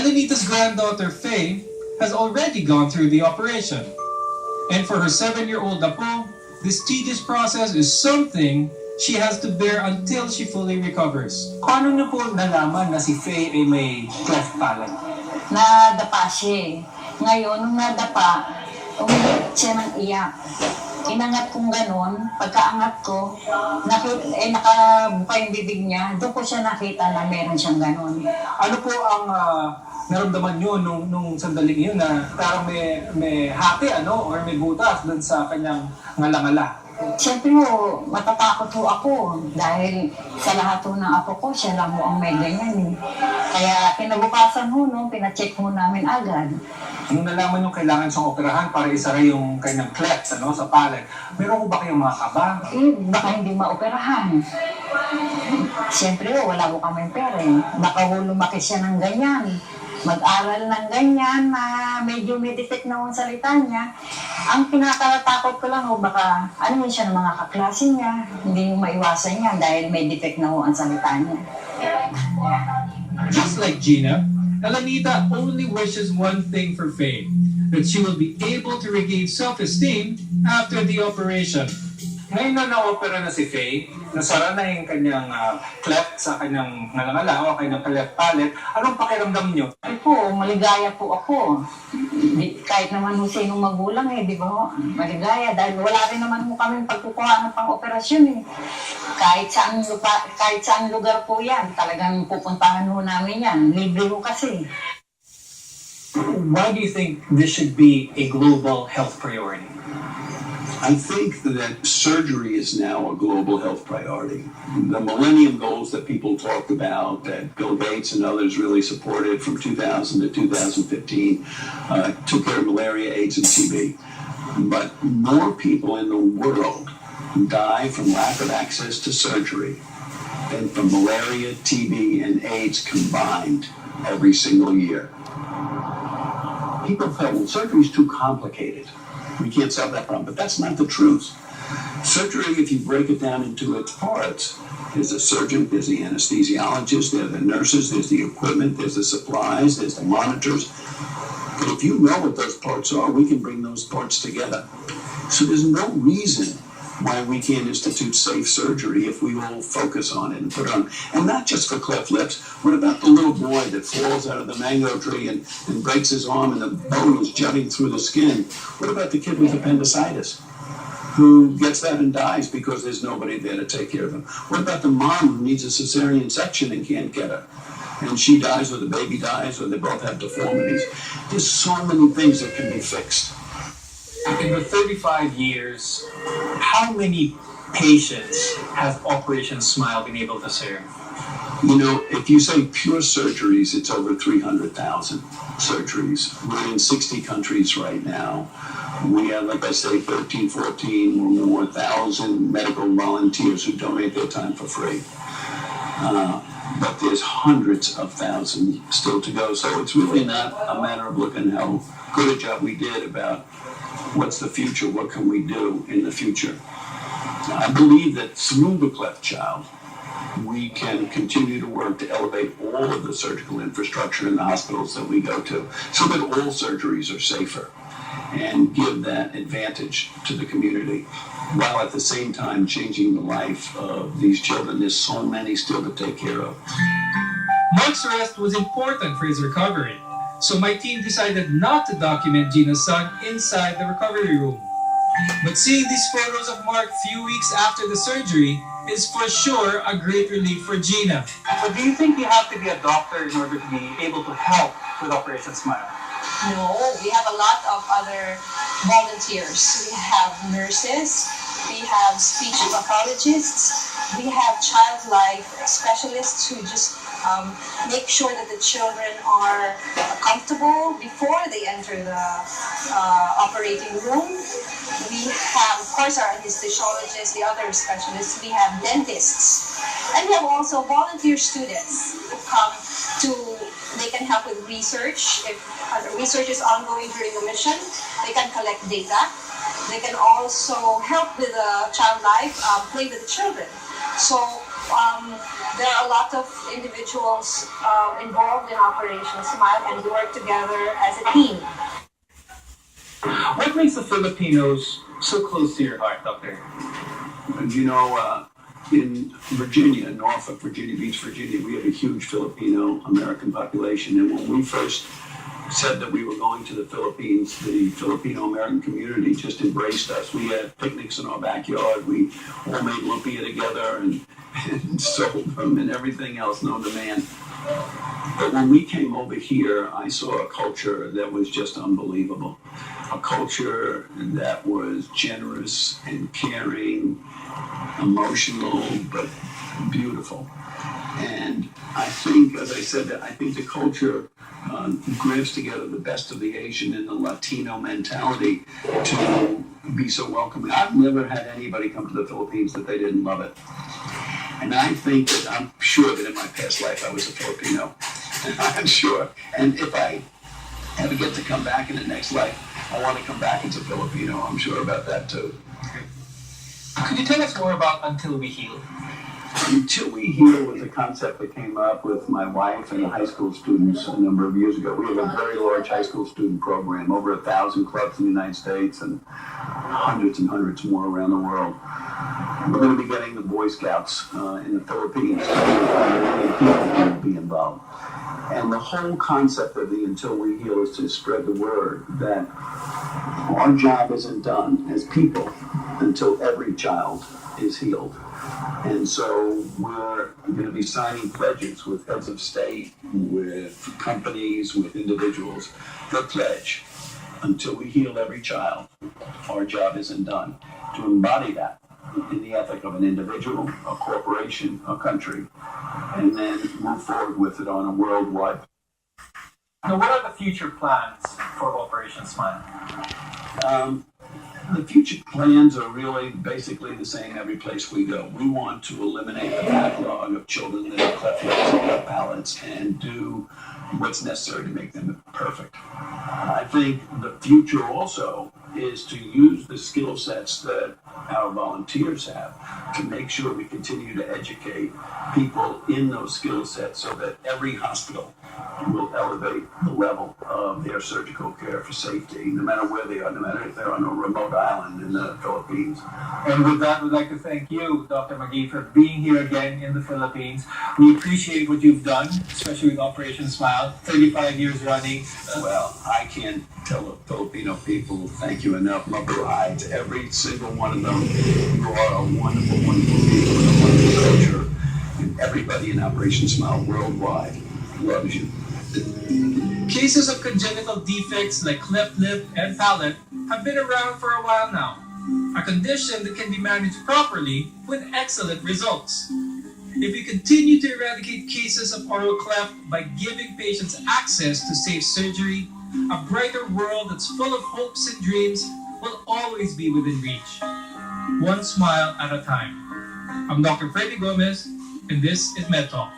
Elenita's granddaughter Faye has already gone through the operation. And for her 7-year-old apo, this tedious process is something she has to bear until she fully recovers. Paano niyo po nalaman na si Faye ay may cleft palate? Nadapa siya. Ngayon, nung nadapa, umiyak siya ng iyak. Inangat kong ganun, pagkaangat ko, nakabuka yung bibig niya, doon ko siya nakita na meron siyang ganun. Ano po ang naramdaman niyo nung sandaling yun na parang may hati or may butas doon sa kanyang ngala-ngala? Siyempre ho, matatakot ho ako dahil sa lahat ho ng apo ko, siya lang ho ang may ganyan. Kaya kinabukasan ho, pinacheck ho namin agad. Nung nalaman yung kailangan siyang operahan para isara yung kanyang cleft sa palate, meron ko ba kayong mga kaba? Baka hindi maoperahan. Siyempre wala ko kami pera. Baka ho lumaki siya ng ganyan. Mag-aral ng ganyan na medyo may defect na ang salita niya. Ang pinakatakot ko lang baka ano siya ng mga kaklase niya. Hindi yung maiwasan niya dahil may defect na ang salita niya. Just like Gina, Elenita only wishes one thing for Faye, that she will be able to regain self-esteem after the operation. Ngayon na na-opera na si Faye, nasara na yung kanyang cleft sa kanyang ngala-ngala o kanyang cleft palate, anong pakiramdam niyo? Ay po, maligaya po ako. Kahit naman sinong magulang di ba ho? Maligaya dahil wala rin naman mo kami pagkukuha ng pang-operasyon Kahit saan lugar po yan, talagang pupuntahan ho namin yan. Libre ho kasi. Why do you think this should be a global health priority? I think that surgery is now a global health priority. The Millennium Goals that people talked about, that Bill Gates and others really supported from 2000 to 2015, took care of malaria, AIDS, and TB. But more people in the world die from lack of access to surgery than from malaria, TB, and AIDS combined every single year. People felt, well, surgery is too complicated. We can't solve that problem, but that's not the truth. Surgery, if you break it down into its parts, there's the surgeon, there's the anesthesiologist, there's the nurses, there's the equipment, there's the supplies, there's the monitors. But if you know what those parts are, we can bring those parts together. So there's no reason why we can't institute safe surgery if we all focus on it and put it on. And not just for cleft lips. What about the little boy that falls out of the mango tree and breaks his arm and the bone is jutting through the skin? What about the kid with appendicitis who gets that and dies because there's nobody there to take care of him? What about the mom who needs a cesarean section and can't get her? And she dies, or the baby dies, or they both have deformities. There's so many things that can be fixed. In the 35 years, how many patients has Operation Smile been able to serve? You know, if you say pure surgeries, it's over 300,000 surgeries. We're in 60 countries right now. We have, like I say, 13, 14 or more thousand medical volunteers who donate their time for free. But there's hundreds of thousands still to go. So it's really not a matter of looking how good a job we did about what's the future, what can we do in the future. I believe that through the cleft child, we can continue to work to elevate all of the surgical infrastructure in the hospitals that we go to so that all surgeries are safer and give that advantage to the community, while at the same time changing the life of these children. There's so many still to take care of. Mark's rest was important for his recovery, so my team decided not to document Gina's son inside the recovery room. But seeing these photos of Mark few weeks after the surgery is for sure a great relief for Gina. So do you think you have to be a doctor in order to be able to help with Operation Smile? No, we have a lot of other volunteers. We have nurses, we have speech pathologists, we have child life specialists who just make sure that the children are comfortable before they enter the operating room. We have, of course, our anesthesiologists, the other specialists. We have dentists. And we have also volunteer students who come they can help with research. If research is ongoing during the mission, they can collect data. They can also help with child life, play with the children. So There are a lot of individuals involved in Operation Smile, and we work together as a team. What makes the Filipinos so close to your heart, Doctor? And you know, in Virginia, Norfolk, Virginia Beach, Virginia, we have a huge Filipino American population. And when we first said that we were going to the Philippines, the Filipino American community just embraced us. We had picnics in our backyard. We all made lumpia together and sold them and everything else known to man. But when we came over here, I saw a culture that was just unbelievable. A culture that was generous and caring, emotional, but beautiful. And I think, as I said, I think the culture grabs together the best of the Asian and the Latino mentality to be so welcoming. I've never had anybody come to the Philippines that they didn't love it. And I think that I'm sure that in my past life I was a Filipino. I'm sure. And if I ever get to come back in the next life, I want to come back as a Filipino. I'm sure about that too. Could you tell us more about Until We Heal? Until We Heal was a concept that came up with my wife and the high school students a number of years ago. We have a very large high school student program, over 1,000 clubs in the United States and hundreds more around the world. We're going to be getting the Boy Scouts in the Philippines. People will be involved. And the whole concept of the Until We Heal is to spread the word that our job isn't done as people until every child is healed. And so we're going to be signing pledges with heads of state, with companies, with individuals. The pledge, until we heal every child, our job isn't done. To embody that in the ethic of an individual, a corporation, a country, and then move forward with it on a worldwide. Now, what are the future plans for Operation Smile? The future plans are really basically the same every place we go. We want to eliminate the backlog of children that have cleft lips and cleft palates and do what's necessary to make them perfect. I think the future also is to use the skill sets that our volunteers have to make sure we continue to educate people in those skill sets so that every hospital will elevate the level of their surgical care for safety, no matter where they are, no matter if they're on a remote island in the Philippines. And with that, we'd like to thank you, Dr. McGee, for being here again in the Philippines. We appreciate what you've done, especially with Operation Smile, 35 years running. Well, I can't tell the Filipino people thank you enough. Mabuhay to every single one of them. You are a wonderful, wonderful people with a wonderful culture. And everybody in Operation Smile worldwide loves you. Cases of congenital defects like cleft lip and palate have been around for a while now, a condition that can be managed properly with excellent results. If we continue to eradicate cases of oral cleft by giving patients access to safe surgery, a brighter world that's full of hopes and dreams will always be within reach. One smile at a time. I'm Dr. Freddy Gomez, and this is MedTalk.